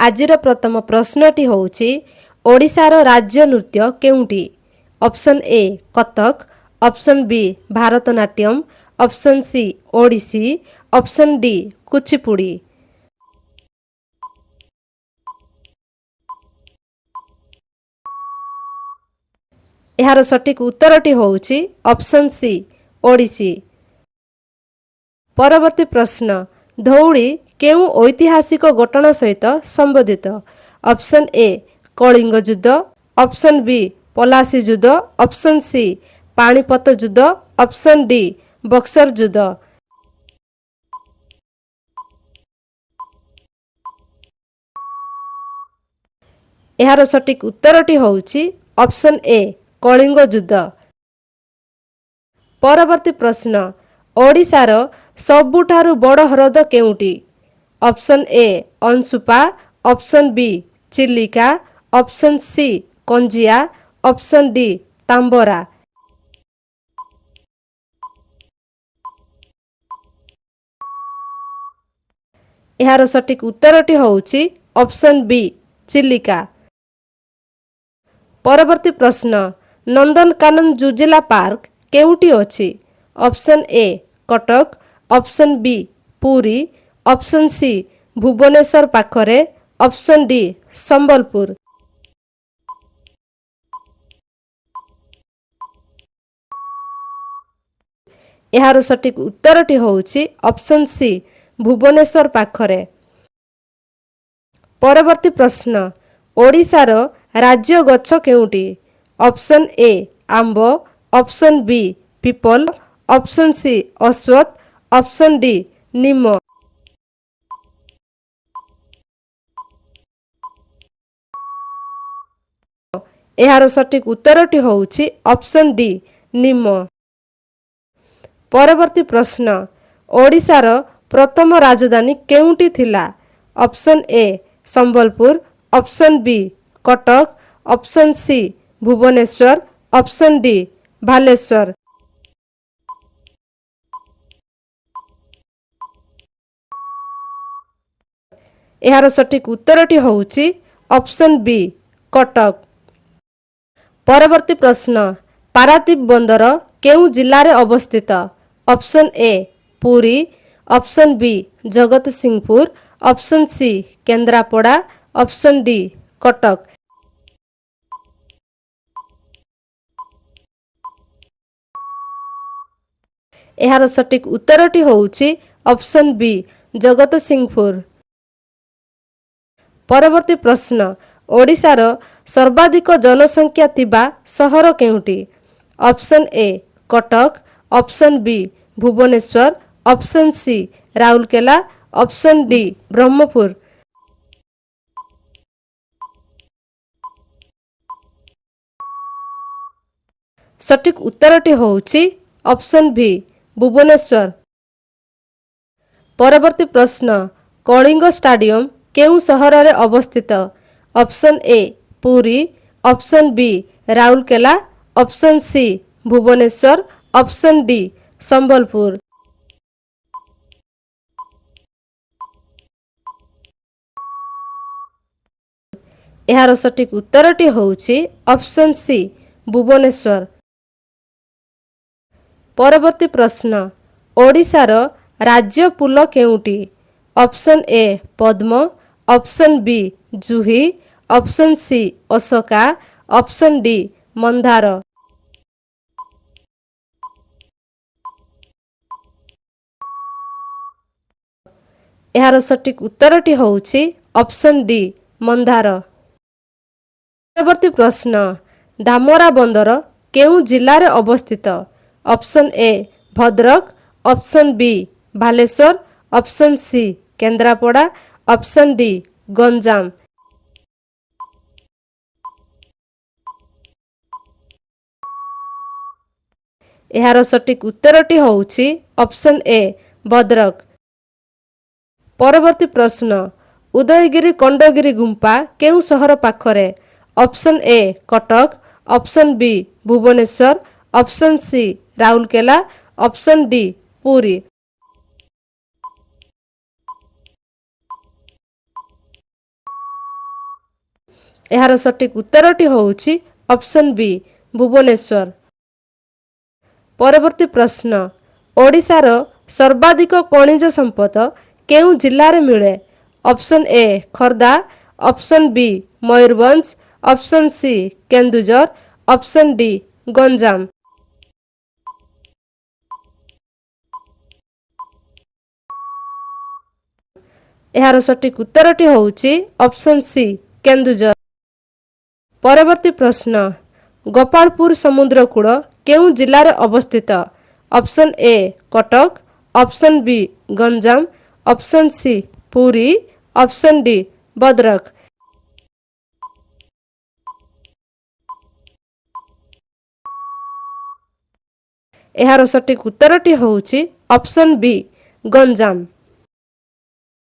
आजिर प्रथम प्रश्नटी होउछि ओडिशार राज्य नृत्य केउंटी। Option A Kathak, option B Bharatanatyam, option C Odissi, option D Kuchipudi. एहार सठिक उत्तरटी होउछि ऑप्शन सी ओडिसी। परवर्ती प्रश्न धौली केउ ऐतिहासिक घटना सहित संबंधित। ऑप्शन ए कलिंग युद्ध, ऑप्शन बी पलासी युद्ध, ऑप्शन सी पाणिपत युद्ध, ऑप्शन डी बक्सर युद्ध। एहार सठिक उत्तरटी होउछि ऑप्शन ए कलिंग युद्ध। परवर्ती प्रश्न ओडिशार सबुठारु बड़ ह्रद केउंटी। Option A Anshupa, option B Chilika, option C Kanjia, option D Tampara. एहार सठिक उत्तरटी होउछि ऑप्शन बी चिलिका। परवर्ती प्रश्न नंदनकानन जुजिला पार्क केउंटी अछि। Option A Cuttack, option B Puri, option C Bhubaneswar पाखरे, ऑप्शन डी संबलपुर। एहार सठिक उत्तरटी होउछि ऑप्शन सी भुवनेश्वर पाखरे। परवर्ती प्रश्न ओडिशार राज्य गछ केउंटी। ऑप्शन ए आंब, ऑप्शन बी पिपल, ऑप्शन सी अश्वत्थ, ऑप्शन डी नीम। एहार सठिक उत्तरटी होउछि ऑप्शन डी नीम। परवर्ती प्रश्न ओडिशार प्रथम राजधानी केउंटी थिला। Option A Sambalpur, option B Cuttack, option C Bhubaneswar, option D Baleswar. एहार सठिक उत्तरटी होउछि ऑप्शन बी कटक। परवर्ती प्रश्न पारादीप बंदर केउ जिल्ला रे अवस्थित। Option A Puri, option B Jagatsinghpur, option C Kendrapara, option D Cuttack. एहार सठिक उत्तरटी होउछि ऑप्शन बी जगतसिंहपुर। परवर्ती प्रश्न ओडिशार सर्वाधिक जनसंख्या थिबा सहर केउंटी। Option A Cuttack, option B Bhubaneswar, option C Rourkela, option D Brahmapur. सठिक उत्तरटी होउछि ऑप्शन बी भुवनेश्वर। परवर्ती प्रश्न कलिंग स्टेडियम केउ सहर रे अवस्थित। Option A Puri, option B Rourkela, option C Bhubaneswar, option D Sambalpur. एहार सठिक उत्तरटी होउछि ऑप्शन सी भुवनेश्वर। परवर्ती प्रश्न ओडिशार राज्य पुल केउंटी। ऑप्शन ए पद्म, ऑप्शन बी जुही, ऑप्शन सी अशोका, ऑप्शन डी मंदार। एहार सठिक उत्तरटी होउछि ऑप्शन डी मंदार। परवर्ती प्रश्न धामरा बंदर केउ जिल्ला रे अवस्थित। Option A Bhadrak, option B Baleswar, option C Kendrapara, option D Ganjam. एहार सठिक उत्तरटी होउछि ऑप्शन ए भद्रक। परवर्ती प्रश्न उदयगिरी खंडगिरी गुंपा केउ सहर पाखरे। Option A Cuttack, option B Bhubaneswar, option C Rourkela, option D Puri. ଏହାର ସଠିକ ଉତ୍ତରଟି ହେଉଛି ଅପସନ୍ ବି ଭୁବନେଶ୍ୱର। ପରବର୍ତ୍ତୀ ପ୍ରଶ୍ନ, ଓଡ଼ିଶାର ସର୍ବାଧିକ ଖଣିଜ ସମ୍ପଦ କେଉଁ ଜିଲ୍ଲାରେ ମିଳେ? Option A Khordha, option B Mayurbhanj, option C Keonjhar, option D Ganjam. ଏହାର ସଠିକ ଉତ୍ତରଟି ହେଉଛି ଅପସନ୍ ସି କେନ୍ଦୁଝର। ପରବର୍ତ୍ତୀ ପ୍ରଶ୍ନ, ଗୋପାଳପୁର ସମୁଦ୍ରକୂଳ କେଉଁ ଜିଲ୍ଲାରେ ଅବସ୍ଥିତ? Option A Cuttack, option B Ganjam, option C Puri, option D Bhadrak. ଏହାର ସଠିକ ଉତ୍ତରଟି ହେଉଛି ଅପସନ୍ ବି ଗଞ୍ଜାମ।